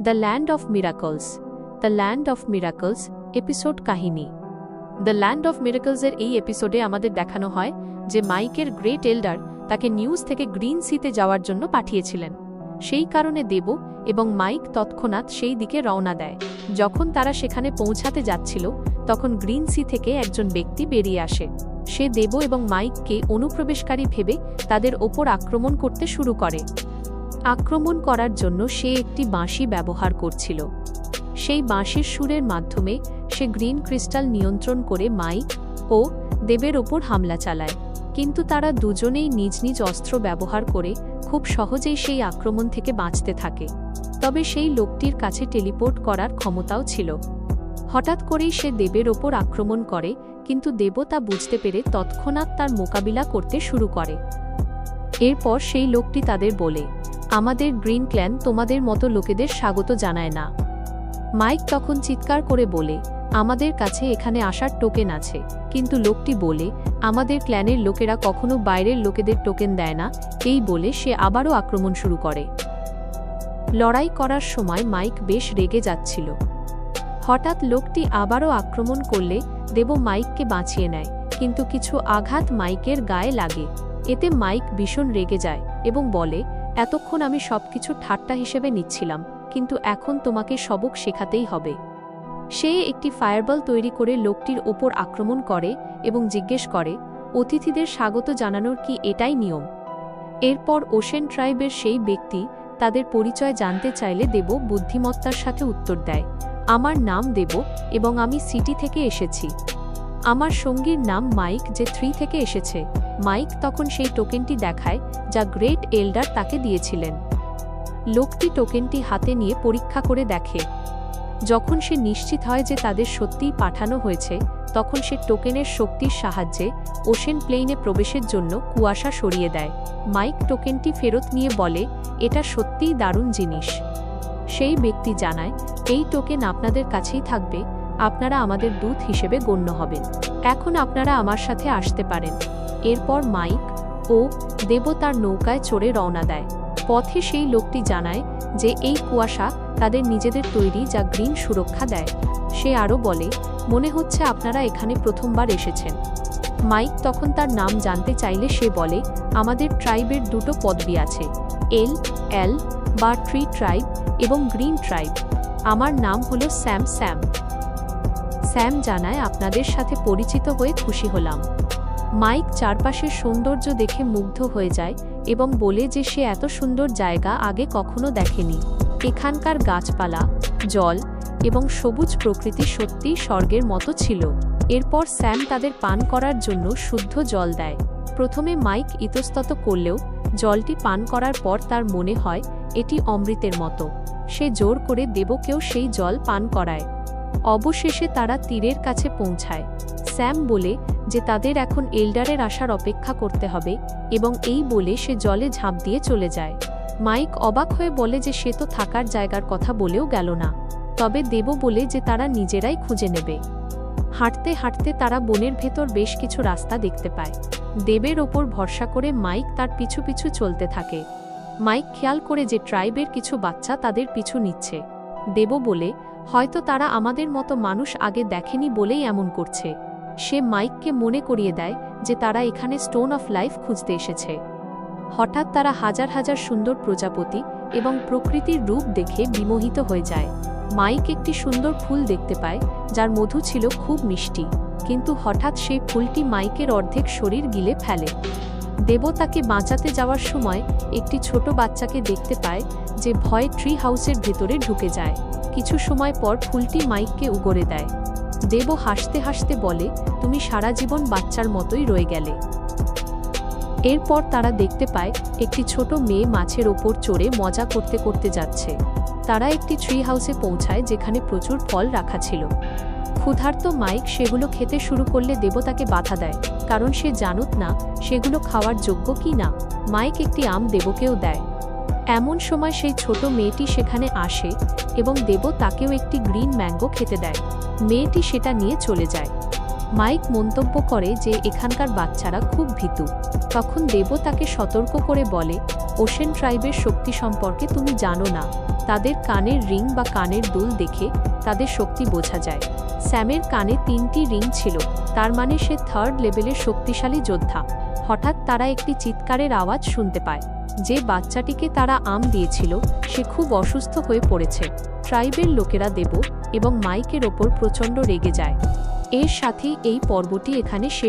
The land of miracles. The land of miracles episode কাহিনী। The land of মিরাকলসের এই এপিসোডে আমাদের দেখানো হয় যে মাইকের গ্রেট এল্ডার তাকে নিউজ থেকে গ্রিন সিতে যাওয়ার জন্য পাঠিয়েছিলেন। সেই কারণে দেব এবং মাইক তৎক্ষণাৎ সেই দিকে রওনা দেয়। যখন তারা সেখানে পৌঁছাতে যাচ্ছিল তখন গ্রিন সি থেকে একজন ব্যক্তি বেরিয়ে আসে। সে দেব এবং মাইককে অনুপ্রবেশকারী ভেবে তাদের ওপর আক্রমণ করতে শুরু করে। আক্রমণ করার জন্য সে একটি বাঁশি ব্যবহার করছিল। সেই বাঁশির সুরের মাধ্যমে সে গ্রিন ক্রিস্টাল নিয়ন্ত্রণ করে মাইক ও দেবের ওপর হামলা চালায়, কিন্তু তারা দুজনেই নিজ নিজ অস্ত্র ব্যবহার করে খুব সহজেই সেই আক্রমণ থেকে বাঁচতে থাকে। তবে সেই লোকটির কাছে টেলিপোর্ট করার ক্ষমতাও ছিল। হঠাৎ করেই সে দেবের ওপর আক্রমণ করে, কিন্তু দেব তা বুঝতে পেরে তৎক্ষণাৎ তার মোকাবিলা করতে শুরু করে। এরপর সেই লোকটি তাদের বলে, আমাদের গ্রিন ক্ল্যান তোমাদের মতো লোকেদের স্বাগত জানায় না। মাইক তখন চিৎকার করে বলে, আমাদের কাছে এখানে আসার টোকেন আছে। কিন্তু লোকটি বলে, আমাদের ক্ল্যানের লোকেরা কখনো বাইরের লোকেদের টোকেন দেয় না। এই বলে সে আবারও আক্রমণ শুরু করে। লড়াই করার সময় মাইক বেশ রেগে যাচ্ছিল। হঠাৎ লোকটি আবারও আক্রমণ করলে দেব মাইককে বাঁচিয়ে নেয়, কিন্তু কিছু আঘাত মাইকের গায়ে লাগে। এতে মাইক ভীষণ রেগে যায় এবং বলে, এতক্ষণ আমি সবকিছু ঠাট্টা হিসেবে নিচ্ছিলাম, কিন্তু এখন তোমাকে সবক শেখাতেই হবে। সে একটি ফায়ারবল তৈরি করে লোকটির ওপর আক্রমণ করে এবং জিজ্ঞেস করে, অতিথিদের স্বাগত জানানোর কি এটাই নিয়ম? এরপর ওশেন ট্রাইবের সেই ব্যক্তি তাদের পরিচয় জানতে চাইলে দেব বুদ্ধিমত্তার সাথে উত্তর দেয়, আমার নাম দেব এবং আমি সিটি থেকে এসেছি। আমার সঙ্গীর নাম মাইক, যে 3 থেকে এসেছে। মাইক তখন সেই টোকেনটি দেখায় যা গ্রেট এল্ডার তাকে দিয়েছিলেন। লোকটি টোকেনটি হাতে নিয়ে পরীক্ষা করে দেখে। যখন সে নিশ্চিত হয় যে তাদের সত্যিই পাঠানো হয়েছে, তখন সে টোকেনের শক্তির সাহায্যে ওশেন প্লেইনে প্রবেশের জন্য কুয়াশা সরিয়ে দেয়। মাইক টোকেনটি ফেরত নিয়ে বলে, এটা সত্যিই দারুণ জিনিস। সেই ব্যক্তি জানায়, এই টোকেন আপনাদের কাছেই থাকবে, আপনারা আমাদের দূত হিসেবে গণ্য হবেন। এখন আপনারা আমার সাথে আসতে পারেন। এরপর মাইক ও দেব তার নৌকায় চড়ে রওনা দেয়। পথে সেই লোকটি জানায় যে এই কুয়াশা তাদের নিজেদের তৈরি, যা গ্রিন সুরক্ষা দেয়। সে আরও বলে, মনে হচ্ছে আপনারা এখানে প্রথমবার এসেছেন। মাইক তখন তার নাম জানতে চাইলে সে বলে, আমাদের ট্রাইবের 2টো পদবি আছে, এল বা ট্রি ট্রাইব এবং গ্রিন ট্রাইব। আমার নাম হলো স্যাম। স্যাম জানায়, আপনাদের সাথে পরিচিত হয়ে খুশি হলাম। মাইক চারপাশের সৌন্দর্য দেখে মুগ্ধ হয়ে যায় এবং বলে যে সে এত সুন্দর জায়গা আগে কখনো দেখেনি। এখানকার গাছপালা, জল এবং সবুজ প্রকৃতি সত্যিই স্বর্গের মতো ছিল। এরপর স্যাম তাদের পান করার জন্য শুদ্ধ জল দেয়। প্রথমে মাইক ইতস্তত করলেও জলটি পান করার পর তার মনে হয় এটি অমৃতের মতো। সে জোর করে দেবকেও সেই জল পান করায়। অবশেষে তারা তীরের কাছে পৌঁছায়। স্যাম বলে যে তাদের এখন এল্ডারের আসার অপেক্ষা করতে হবে এবং এই বলে সে জলে ঝাঁপ দিয়ে চলে যায়। মাইক অবাক হয়ে বলে যে সে তো থাকার জায়গার কথা বলেও গেল না। তবে দেব বলে যে তারা নিজেরাই খুঁজে নেবে। হাঁটতে হাঁটতে তারা বনের ভেতর বেশ কিছু রাস্তা দেখতে পায়। দেবের ওপর ভরসা করে মাইক তার পিছু পিছু চলতে থাকে। মাইক খেয়াল করে যে ট্রাইবের কিছু বাচ্চা তাদের পিছু নিচ্ছে। দেব বলে, হয়তো তারা আমাদের মতো মানুষ আগে দেখেনি বলেই এমন করছে। সে মাইককে মনে করিয়ে দেয় যে তারা এখানে স্টোন অফ লাইফ খুঁজতে এসেছে। হঠাৎ তারা হাজার হাজার সুন্দর প্রজাপতি এবং প্রকৃতির রূপ দেখে বিমোহিত হয়ে যায়। মাইক একটি সুন্দর ফুল দেখতে পায় যার মধু ছিল খুব মিষ্টি, কিন্তু হঠাৎ সেই ফুলটি মাইকের অর্ধেক শরীর গিলে ফেলে। দেব তাকে বাঁচাতে যাওয়ার সময় একটি ছোট বাচ্চাকে দেখতে পায় যে ভয়ে ট্রি হাউসের ভেতরে ঢুকে যায়। কিছু সময় পর ফুলটি মাইককে উগরে দেয়। দেব হাসতে হাসতে বলে, তুমি সারা জীবন বাচ্চার মতোই রয়ে গেলে। এরপর তারা দেখতে পায় একটি ছোট মেয়ে মাছের ওপর চড়ে মজা করতে করতে যাচ্ছে। তারা একটি ট্রি হাউসে পৌঁছায় যেখানে প্রচুর ফল রাখা ছিল। ক্ষুধার্ত মাইক সেগুলো খেতে শুরু করলে দেব তাকে বাধা দেয়, কারণ সে জানত না সেগুলো খাওয়ার যোগ্য কি না। মাইক একটি আম দেবকেও দেয়। এমন সময় সেই ছোট মেয়েটি সেখানে আসে এবং দেব তাকেও একটি গ্রিন ম্যাঙ্গো খেতে দেয়। মেয়েটি সেটা নিয়ে চলে যায়। মাইক মন্তব্য করে যে এখানকার বাচ্চারা খুব ভীতু। তখন দেব তাকে সতর্ক করে বলে, ওশেন ট্রাইবের শক্তি সম্পর্কে তুমি জানো না। তাদের কানের রিং বা কানের দুল দেখে তাদের শক্তি বোঝা যায়। স্যামের কানে 3টি রিং ছিল, তার মানে সে 3rd লেভেলের শক্তিশালী যোদ্ধা। হঠাৎ তারা একটি চিৎকারের আওয়াজ শুনতে পায়। যে বাচ্চাটিকে তারা আম দিয়েছিল সে খুব অসুস্থ হয়ে পড়েছে। ট্রাইবের লোকেরা দেব এবং মাইকের ওপর প্রচণ্ড রেগে যায়। এর সাথেই এই পর্বটি এখানে শেষ